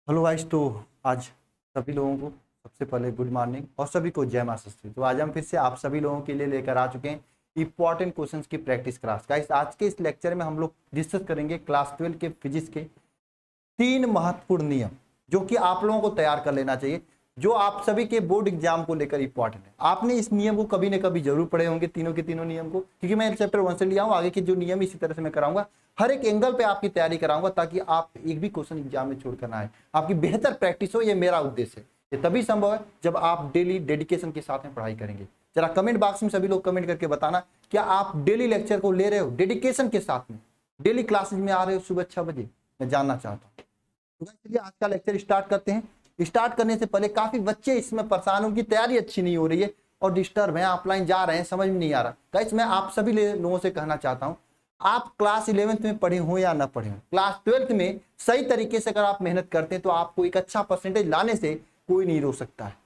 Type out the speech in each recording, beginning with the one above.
Hello guys. तो आज सभी लोगों को सबसे पहले गुड मॉर्निंग और सभी को जय मां सरस्वती। तो आज हम फिर से आप सभी लोगों के लिए लेकर आ चुके हैं इंपॉर्टेंट क्वेश्चंस की प्रैक्टिस क्लास। गाइस आज के इस लेक्चर में हम लोग डिस्कस करेंगे क्लास 12 के फिजिक्स के 3 महत्वपूर्ण नियम जो कि आप लोगों को तैयार कर लेना चाहिए, जो आप सभी के बोर्ड एग्जाम को लेकर इंपॉर्टेंट है। आपने इस नियम को कभी न कभी जरूर पढ़े होंगे, तीनों के तीनों नियम को, क्योंकि मैं चैप्टर 1 से लिया हूं। आगे के जो नियम इसी तरह से मैं कराऊंगा, हर एक एंगल पे आपकी तैयारी कराऊंगा ताकि आप एक भी क्वेश्चन एग्जाम में छोड़कर ना आए, आपकी बेहतर प्रैक्टिस हो। ये मेरा उद्देश्य है। ये तभी संभव है जब आप डेली डेडिकेशन के साथ में पढ़ाई करेंगे। जरा कमेंट बॉक्स में सभी लोग कमेंट करके बताना, क्या आप डेली लेक्चर को ले रहे हो डेडिकेशन के साथ में, डेली क्लासेज में आ रहे हो सुबह 6 बजे? मैं जानना चाहता हूँ। तो चलिए आज का लेक्चर स्टार्ट करते हैं। स्टार्ट करने से पहले काफी बच्चे इसमें परेशान, उनकी तैयारी अच्छी नहीं हो रही है और डिस्टर्ब है, ऑफलाइन जा रहे हैं, समझ में नहीं आ रहा। गाइस मैं आप सभी लोगों से कहना चाहता हूं, आप क्लास 11th में पढ़े हो या ना पढ़े हो, क्लास 12th में सही तरीके से अगर आप मेहनत करते हैं तो आपको एक अच्छा परसेंटेज लाने से कोई नहीं रोक सकता है।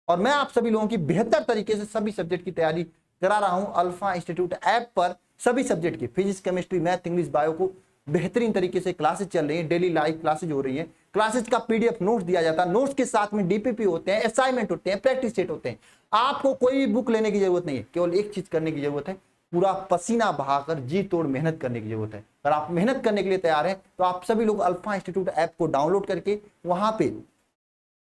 और मैं आप सभी लोगों की बेहतर तरीके से सभी सब्जेक्ट की तैयारी करा रहा हूं अल्फा इंस्टीट्यूट ऐप पर। सभी सब्जेक्ट की physics, chemistry, math, English, bio को बेहतरीन तरीके से क्लासेज चल रही है, डेली लाइव क्लासेज हो रही है। क्लासेज का पीडीएफ नोट्स दिया जाता है, नोट्स के साथ में डीपीपी होते हैं, असाइनमेंट होते हैं, प्रैक्टिस सेट होते हैं। आपको कोई भी बुक लेने की जरूरत नहीं है, केवल एक चीज करने की जरूरत है, पूरा पसीना बहाकर जी तोड़ मेहनत करने की जरूरत है। अगर आप मेहनत करने के लिए तैयार हैं तो आप सभी लोग अल्फा इंस्टीट्यूट ऐप को डाउनलोड करके वहां पे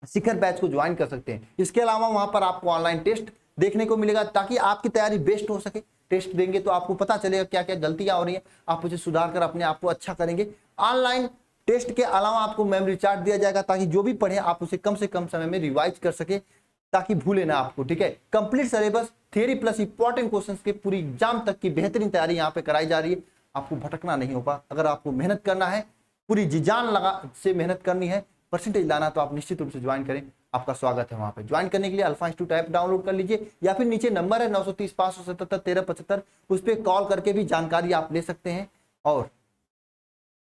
शिखर बैच को ज्वाइन कर सकते हैं। इसके अलावा वहां पर आपको ऑनलाइन टेस्ट देखने को मिलेगा ताकि आपकी तैयारी बेस्ट हो सके। टेस्ट देंगे तो आपको पता चलेगा क्या क्या गलतियां हो रही हैं, आप उसे सुधार कर अपने आप को अच्छा करेंगे। ऑनलाइन टेस्ट के अलावा आपको मेमोरी चार्ट दिया जाएगा ताकि जो भी पढ़े आप उसे कम से कम समय में रिवाइज कर सके, ताकि भूले ना आपको। ठीक है, complete syllabus, theory plus important questions के पूरी एग्जाम तक की बेहतरीन तैयारी यहाँ पे कराई जा रही है। आपको भटकना नहीं होगा। अगर आपको मेहनत करना है, पूरी जी जान लगा से मेहनत करनी है, परसेंटेज लाना, तो आप निश्चित रूप से ज्वाइन करें। आपका स्वागत है। वहां पे ज्वाइन करने के लिए अल्फा इंस्टीट्यूट ऐप डाउनलोड कर लीजिए या फिर नीचे नंबर है 930 577 1375, उस पर कॉल करके भी जानकारी आप ले सकते हैं और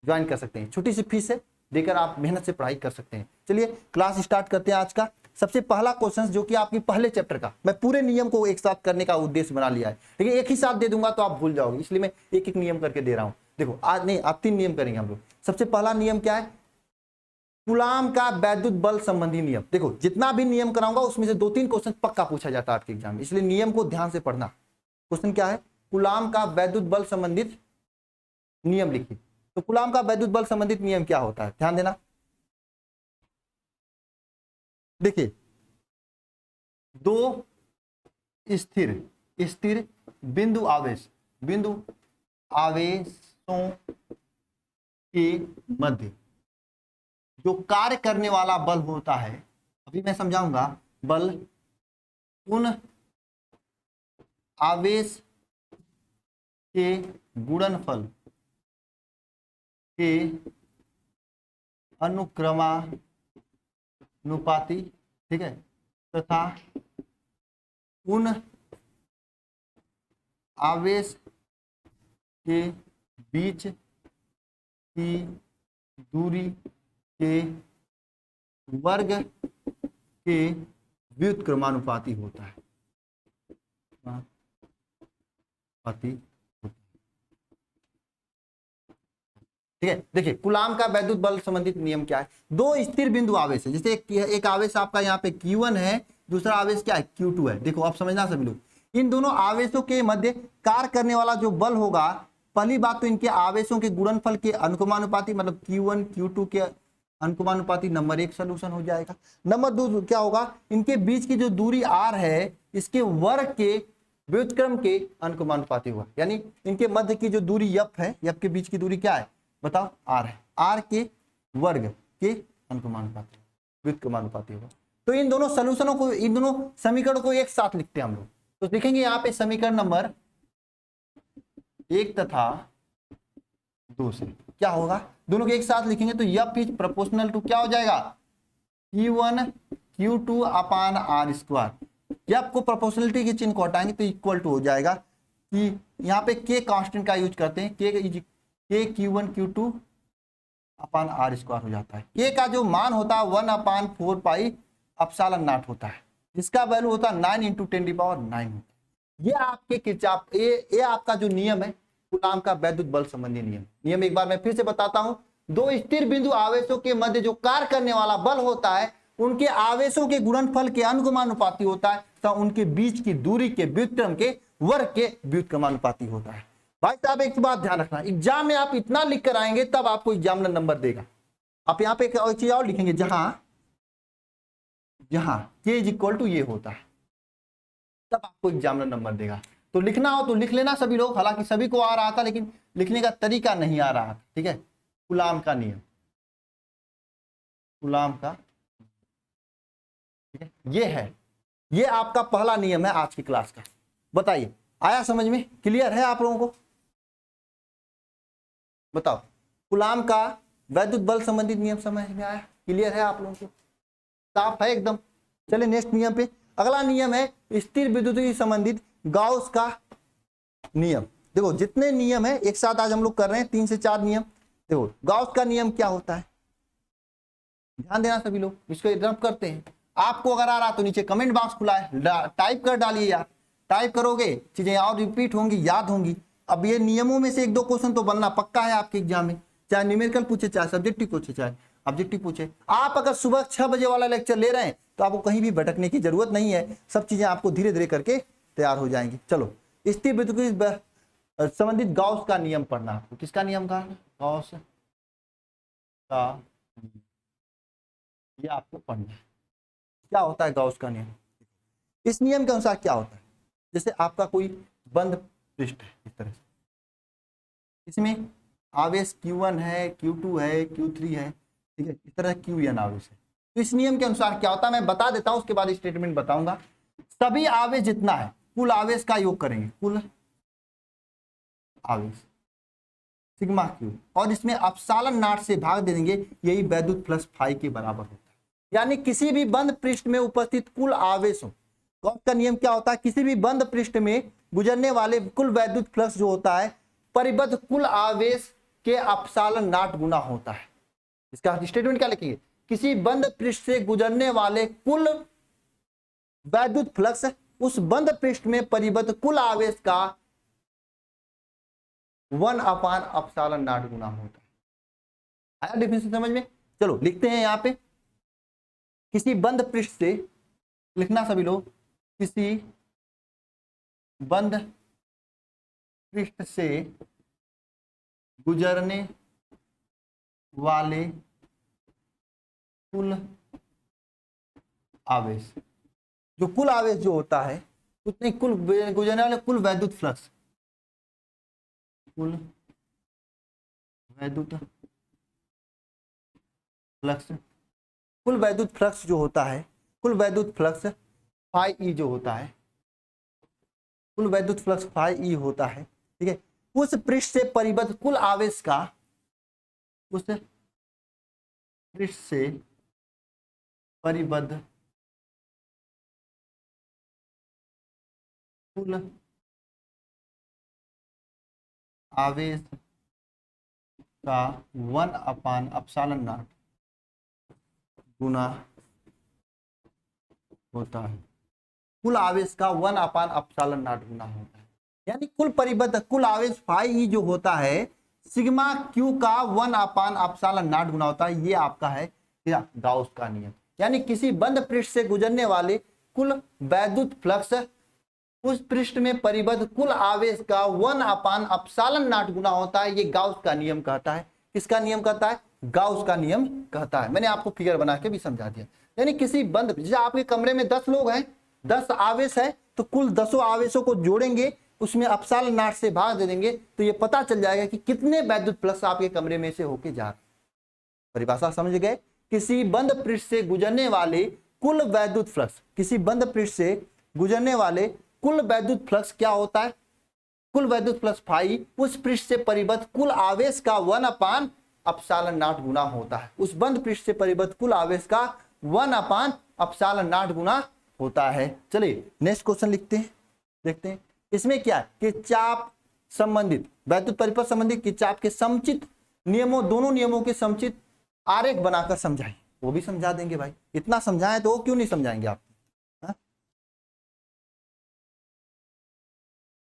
ज्वाइन कर सकते हैं। छोटी सी फीस है, देकर आप मेहनत से पढ़ाई कर सकते हैं। चलिए क्लास स्टार्ट करते हैं। आज का सबसे पहला क्वेश्चन जो कि आपकी पहले चैप्टर का, मैं पूरे नियम को एक साथ करने का उद्देश्य बना लिया है, लेकिन एक ही साथ दे दूंगा तो आप भूल जाओगे, इसलिए मैं एक एक नियम करके दे रहा हूं। देखो आज नहीं, आप 3 नियम करेंगे हम लोग। सबसे पहला नियम क्या है? कूलाम का वैद्युत बल संबंधी नियम। देखो जितना भी नियम कराऊंगा उसमें से 2-3 क्वेश्चन पक्का पूछा जाता है आपके एग्जाम में, इसलिए नियम को ध्यान से पढ़ना। क्वेश्चन क्या है? कूलाम का वैद्युत बल संबंधित नियम लिखिए। तो कूलाम का वैद्युत बल संबंधित नियम क्या होता है, ध्यान देना। देखिए, दो स्थिर स्थिर बिंदु आवेशों के मध्य जो कार्य करने वाला बल होता है, अभी मैं समझाऊंगा। बल उन आवेश के गुणनफल के अनुक्रमानुपाती, ठीक है, तथा उन आवेश के बीच की दूरी के वर्ग के व्युत्क्रमानुपाती होता है। ठीक है, देखिए कूलाम का वैद्युत बल संबंधित नियम क्या है? दो स्थिर बिंदु आवेश है, जैसे एक आवेश आपका यहाँ पे Q1 है, दूसरा आवेश क्या है? Q2 है। देखो आप समझना सभी लोग, इन दोनों आवेशों के मध्य कार्य करने वाला जो बल होगा, पहली बात तो इनके आवेशों के गुणनफल के अनुक्रमानुपाती, मतलब Q1 Q2 के अनुक्रमानुपाती, नंबर 1 सोल्यूशन हो जाएगा। नंबर 2 क्या होगा? इनके बीच की जो दूरी r है, इसके वर्ग के व्युत्क्रम के अनुक्रमानुपाती होगा। यानी इनके मध्य की जो दूरी f है, f के बीच की दूरी क्या है बताओ? r है। r के वर्ग के अनुक्रमानुपाती, व्युत्क्रमानुपाती होगा। तो इन दोनों सॉल्यूशनों को, इन दोनों समीकरणों को एक साथ लिखते हैं हम लोग। तो लिखेंगे यहाँ पे समीकरण नंबर 1 तथा 2 से क्या होगा? दोनों को एक साथ लिखेंगे तो f इज प्रोपोर्शनल टू क्या हो जाएगा? Q1 Q2 अपान r²। f को प्रोपोर्शनलिटी के चिन्ह को हटाएंगे तो इक्वल टू हो जाएगा कि यहाँ पे k कांस्टेंट का यूज करते हैं, k Q1 Q2 अपान r² हो जाता है। k का जो मान होता है 1/4 पाई एप्सिलॉन नॉट होता है, जिसका वैल्यू होता है 9 × 10⁹ होता है। ये आपके किरचॉफ, ये आपका जो नियम है कूलाम का वैद्युत बल संबंधी नियम। नियम एक बार मैं फिर से बताता हूं, दो स्थिर बिंदु आवेशों के मध्य जो कार्य करने वाला बल होता है उनके आवेशों के गुणनफल के अनुक्रमानुपाती होता है, तो उनके बीच की दूरी के व्युत्क्रम के वर्ग के व्युत्क्रमानुपाती होता है। भाई साहब एक बात ध्यान रखना, एग्जाम में आप इतना लिख कर आएंगे तब आपको एग्जामिनर नंबर देगा। आप यहाँ पे एक चीज और लिखेंगे, जहां जहां k इज इक्वल टू ये होता है तब आपको एग्जामिनर नंबर देगा। तो लिखना हो तो लिख लेना सभी लोग, हालांकि सभी को आ रहा था लेकिन लिखने का तरीका नहीं आ रहा था, ठीक है। कूलाम का नियम, कूलाम का, ठीक है, ये है, ये आपका पहला नियम है आज की क्लास का। बताइए आया समझ में, क्लियर है आप लोगों को? बताओ, कूलाम का वैद्युत बल संबंधित नियम समझ में आया, क्लियर है आप लोगों को, साफ है एकदम। चलिए नेक्स्ट नियम पे, अगला नियम है स्थिर विद्युत से संबंधित गाउस का नियम। देखो जितने नियम है एक साथ आज हम लोग कर रहे हैं, 3 से 4 नियम। देखो गाउस का नियम क्या होता है, ध्यान देना सभी लोग, इसको एकदम करते हैं। आपको अगर आ रहा तो नीचे कमेंट बॉक्स खुला है, टाइप कर डालिए यार, टाइप करोगे चीजें और रिपीट होंगी, याद होंगी। अब ये नियमों में से 1-2 क्वेश्चन तो बनना पक्का है आपके एग्जाम में, चाहे न्यूमेरिकल पूछे, चाहे सब्जेक्टिव पूछे, चाहे ऑब्जेक्टिव पूछे। आप अगर सुबह 6 बजे वाला लेक्चर ले रहे हैं तो आपको कहीं भी भटकने की जरूरत नहीं है, सब चीजें आपको धीरे धीरे करके तैयार हो जाएंगी। चलो स्थिर विद्युत संबंधित गाउस का नियम पढ़ना आपको। किसका नियम का? गाउस का, ये आपको पढ़ना है। क्या होता है गाउस का नियम? इस नियम के अनुसार क्या होता है, जैसे आपका कोई बंद पृष्ठ है इस तरह से, इसमें आवेश Q1 है, Q2 है, Q3 है, ठीक है, इस तरह Qn आवेश है। तो इस नियम के अनुसार क्या होता है मैं बता देता हूं, उसके बाद स्टेटमेंट बताऊंगा। सभी आवेश जितना है कुल आवेश का योग करेंगे, कुल आवेश सिग्मा Q, और इसमें अपसालन नाट से भाग दे देंगे, यही वैद्युत फ्लक्स फाई के बराबर होता है। यानी किसी भी बंद पृष्ठ में उपस्थित कुल आवेशों, गॉस का नियम क्या होता है, किसी भी बंद पृष्ठ में गुजरने वाले कुल वैद्युत फ्लक्स जो होता है परिबद्ध कुल आवेश के अपसालन नाट गुना होता है। इसका स्टेटमेंट क्या लिखेंगे, किसी बंद पृष्ठ से गुजरने वाले कुल वैद्युत फ्लक्स उस बंद पृष्ठ में परिबद्ध कुल आवेश का 1/अपसालन नाट गुना होता है। आया डिफिनेशन समझ में? चलो लिखते हैं यहाँ पे, किसी बंद पृष्ठ से, लिखना सभी लोग, किसी बंद पृष्ठ से गुजरने वाले कुल आवेश, जो कुल आवेश जो होता है उतने कुल गुजरने वाले कुल वैद्युत फ्लक्स, कुल वैद्युत फ्लक्स, कुल वैद्युत फ्लक्स जो होता है, कुल वैद्युत फ्लक्स फाई ई जो होता है, कुल वैद्युत फ्लक्स फाई ई होता है, ठीक है, उस पृष्ठ से परिबद्ध कुल आवेश का, उस पृष्ठ से परिबद्ध कुल आवेश का 1/अपसालन नाट गुना होता है। कुल आवेश का 1/अपसालन नाट गुना होता है, यानी कुल परिबद्ध कुल आवेश फाई ई जो होता है सिग्मा क्यू का 1/अपसालन नाट गुना होता है। ये आपका है गाउस का नियम। यानी किसी बंद पृष्ठ से गुजरने वाले कुल वैद्युत फ्लक्स उस पृष्ठ में परिबद्ध कुल आवेश का 1/अपसालन नाट गुना होता है। ये गाउस का नियम कहता है। किसका नियम कहता है? गाउस का नियम कहता है। मैंने आपको फिगर बना के भी समझा दिया। यानी किसी बंद, जैसे आपके कमरे में 10 लोग हैं, 10 आवेश है, तो कुल 10 आवेशों को जोड़ेंगे, उसमें अपसालन नाट से भाग दे देंगे, तो ये पता चल जाएगा कि कितने वैद्युत फ्लक्स आपके कमरे में से होके जा रहे। परिभाषा समझ गए? किसी बंद पृष्ठ से गुजरने वाले कुल वैद्युत फ्लक्स, किसी बंद पृष्ठ से गुजरने वाले कुल वैद्युत फ्लक्स क्या होता है? कुल वैद्युत फ्लक्स फाई उस पृष्ठ से परिबद्ध कुल आवेश का 1/अपसालन नाट गुना होता है। उस बंद पृष्ठ से परिबद्ध कुल आवेश का 1/अपसालन नाट गुना होता है। चलिए नेक्स्ट क्वेश्चन लिखते हैं, देखते हैं इसमें क्या है कि चाप संबंधित वैद्युत परिपथ संबंधित किरचॉफ के समुचित नियमों, दोनों नियमों के समुचित आरेख बनाकर समझाएं। वो भी समझा देंगे भाई, इतना समझाएं तो वो क्यों नहीं समझाएंगे आप?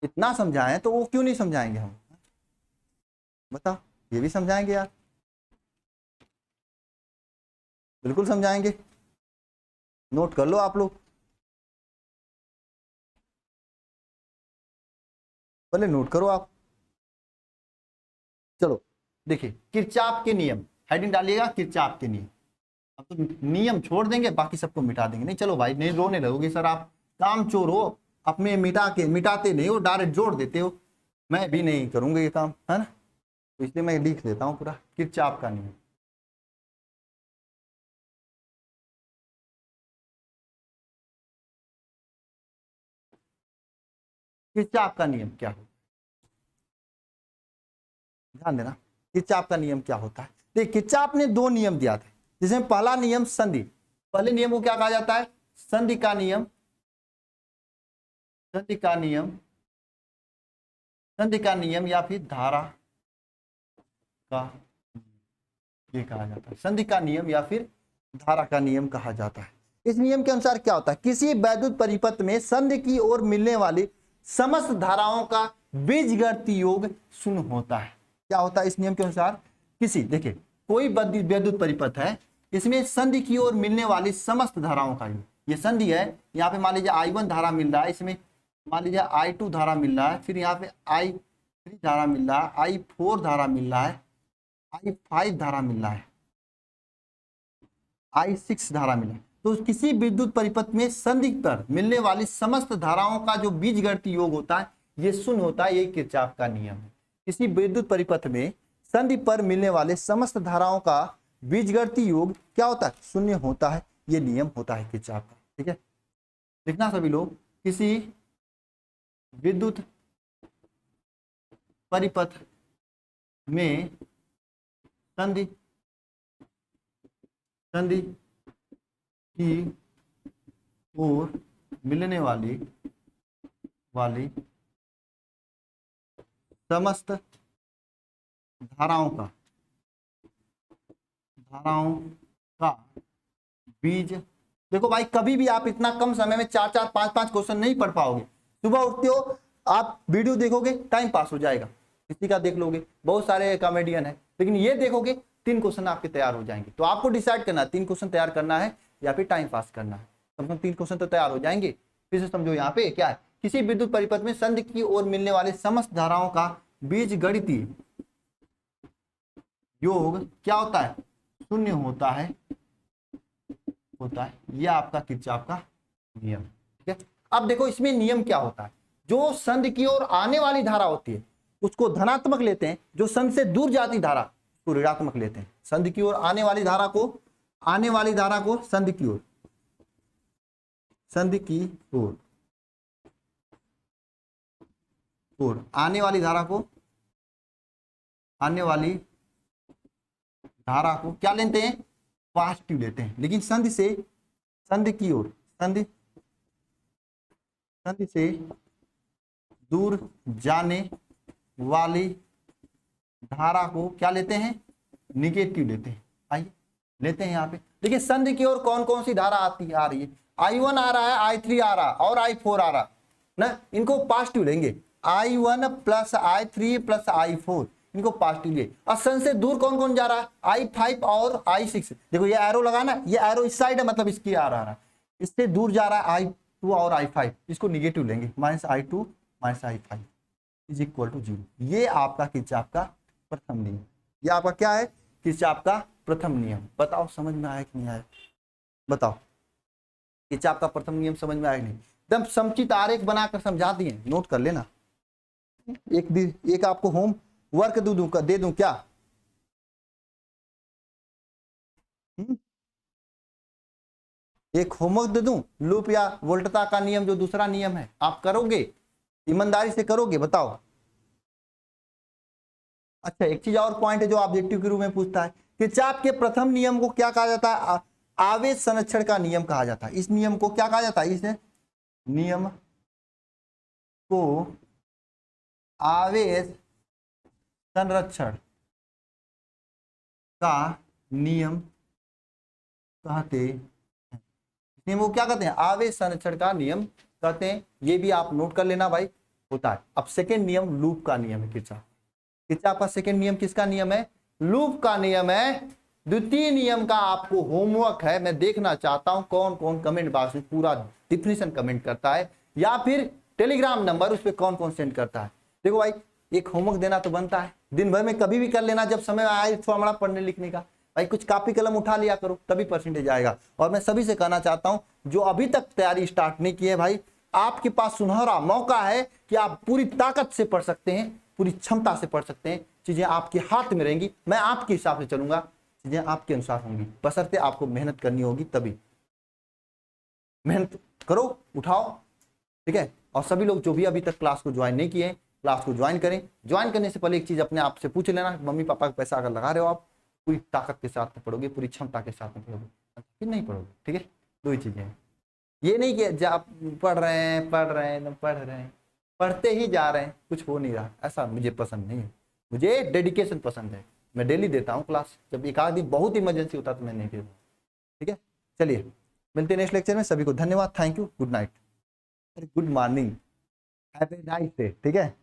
इतना समझाएं तो वो क्यों नहीं समझाएंगे हम? बताओ, ये भी समझाएंगे यार। बिल्कुल समझाएंगे, नोट कर लो आप लोग, पहले नोट करो आप। चलो देखिए, किरचॉफ के नियम, हेडिंग डालिएगा किरचॉफ के नियम। अब तो नियम छोड़ देंगे, बाकी सबको मिटा देंगे। नहीं चलो भाई, नहीं रोने लगोगे सर आप काम चोर हो, अपने मिटाते नहीं हो, डायरेक्ट जोड़ देते हो। मैं भी नहीं करूंगा ये काम, है ना, तो इसलिए मैं लिख देता हूं पूरा किरचॉफ का नियम। किरचॉफ का नियम क्या हो, ध्यान देना, किरचॉफ का नियम क्या होता है। देखिए किरचॉफ ने दो नियम दिया था, जिसमें पहला नियम संधि, पहले नियम को क्या कहा जाता है, संधि का नियम, संधि का नियम, संधि का नियम या फिर धारा का, ये कहा जाता है संधि का नियम या फिर धारा का नियम कहा जाता है। इस नियम के अनुसार क्या होता है, किसी वैद्युत परिपथ में संधि की ओर मिलने वाली समस्त धाराओं का बीजगणितीय योग शून्य होता है। क्या होता है इस नियम के अनुसार, किसी, देखिए कोई वैद्युत परिपथ है, इसमें संधि की ओर मिलने वाली समस्त धाराओं का योग, ये संधि है, यहाँ पे मान लीजिए I1 धारा मिल रहा है, इसमें मान लीजिए I2 धारा मिल रहा है, फिर यहाँ पे I3 धारा मिल रहा है, I4 धारा मिल रहा है, I5 धारा मिल रहा है, I6 धारा मिला। तो किसी विद्युत परिपथ में संधि पर मिलने वाली समस्त धाराओं का जो बीजगणितीय योग होता है ये शून्य होता है, ये किरचॉफ का नियम है। किसी विद्युत परिपथ में संधि पर मिलने वाले समस्त धाराओं का बीजगणितीय योग क्या होता है, शून्य होता है, ये नियम होता है किरचॉफ का। ठीक है, लिखना सभी लोग, किसी विद्युत परिपथ में संधि की ओर मिलने वाली समस्त धाराओं का बीज, देखो भाई कभी भी आप इतना कम समय में 4-4 5-5 क्वेश्चन नहीं पढ़ पाओगे। सुबह उठते हो आप वीडियो देखोगे, टाइम पास हो जाएगा, किसी का देख लोगे, बहुत सारे कॉमेडियन है, लेकिन ये देखोगे 3 क्वेश्चन आपके तैयार हो जाएंगे। तो आपको डिसाइड करना है 3 क्वेश्चन तैयार करना है या फिर टाइम पास करना है। कम से कम 3 क्वेश्चन तो तैयार हो जाएंगे। फिर से समझो, यहाँ पे क्या है, किसी विद्युत परिपथ में संधि की ओर मिलने वाले समस्त धाराओं का बीजगणितीय योग क्या होता है, शून्य होता है, यह आपका किरचॉफ का नियम। ठीक है, अब देखो इसमें नियम क्या होता है, जो संधि की ओर आने वाली धारा होती है उसको धनात्मक लेते हैं, जो संधि से दूर जाती धारा उसको ऋणात्मक लेते हैं। संधि की ओर आने वाली धारा को संधि की ओर आने वाली धारा को क्या लेते हैं, पॉजिटिव लेते हैं। लेकिन संधि से दूर जाने वाली धारा को क्या लेते हैं, निगेटिव लेते हैं। आइए लेते हैं यहाँ पे, देखिए संधि की ओर कौन कौन सी धारा आ रही है, I1 आ रहा है, I3 आ रहा और I4 आ रहा ना, इनको पॉजिटिव लेंगे, I1 plus I3 plus I4 इनको पॉजिटिव लिए। और संधि से दूर कौन कौन जा रहा है, I5 और I6, देखो ये एरो लगाना, ये एरो इस साइड है, मतलब इसकी आ रहा है, इससे दूर जा रहा है I2 और I5, इसको निगेटिव लेंगे, -I2 -I5 is equal to 0। ये आपका किरचॉफ का प्रथम नियम, ये आपका क्या है, किरचॉफ का प्रथम नियम। बताओ समझ में आया कि नहीं आया, बताओ किरचॉफ का प्रथम नियम समझ में आया कि नहीं। एकदम समुचित आरेख बनाकर समझा दिए, नोट कर लेना। एक आपको होम वर्क दे दूं क्या, एक होमवर्क दे दूं, लूप या वोल्टता का नियम जो दूसरा नियम है, आप करोगे, ईमानदारी से करोगे, बताओ। अच्छा एक चीज और पॉइंट है जो ऑब्जेक्टिव के रूप में पूछता है, किरचॉफ के प्रथम नियम को क्या कहा जाता है, आवेश संरक्षण का नियम कहा जाता है। इस नियम को क्या कहा जाता है, इस नियम को आवेश संरक्षण का नियम कहते हैं। नियम को क्या कहते हैं, आवेश संरक्षण का नियम कहते हैं। ये भी आप नोट कर लेना भाई, होता है। अब सेकेंड नियम लूप का नियम है किरचॉफ का सेकेंड नियम किसका नियम है, लूप का नियम है। द्वितीय नियम का आपको होमवर्क है। मैं देखना चाहता हूं कौन कौन कमेंट बॉक्स में पूरा डिफिनेशन कमेंट करता है, या फिर टेलीग्राम नंबर उस पर कौन कौन सेंड करता है। देखो भाई, एक होमवर्क देना तो बनता है, दिन भर में कभी भी कर लेना, जब समय आए फॉर्मूला पढ़ने लिखने का। भाई कुछ कॉपी कलम उठा लिया करो, तभी परसेंटेज आएगा। और मैं सभी से कहना चाहता हूं जो अभी तक तैयारी स्टार्ट नहीं की है, भाई आपके पास सुनहरा मौका है कि आप पूरी ताकत से पढ़ सकते हैं, पूरी क्षमता से पढ़ सकते हैं। चीजें आपके हाथ में रहेंगी, मैं आपके हिसाब से चलूंगा, चीजें आपके अनुसार होंगी, बशर्ते आपको मेहनत करनी होगी। तभी मेहनत करो, उठाओ, ठीक है। और सभी लोग जो भी अभी तक क्लास को ज्वाइन नहीं किए हैं, क्लास को ज्वाइन करें। ज्वाइन करने से पहले एक चीज अपने आप से पूछ लेना, मम्मी पापा का पैसा अगर लगा रहे हो आप, पूरी ताकत के साथ में पढ़ोगे, पूरी क्षमता के साथ में पढ़ोगे, फिर नहीं पढ़ोगे, ठीक है। दो ही चीजें हैं, ये नहीं कि आप पढ़ रहे हैं पढ़ते ही जा रहे हैं, कुछ हो नहीं रहा, ऐसा मुझे पसंद नहीं है। मुझे डेडिकेशन पसंद है, मैं डेली देता हूँ क्लास, जब एक आध दिन बहुत इमरजेंसी होता तो मैं नहीं देता, ठीक है। चलिए मिलते हैं नेक्स्ट लेक्चर में, सभी को धन्यवाद, thank you, good night, good morning, have a nice day, ठीक है।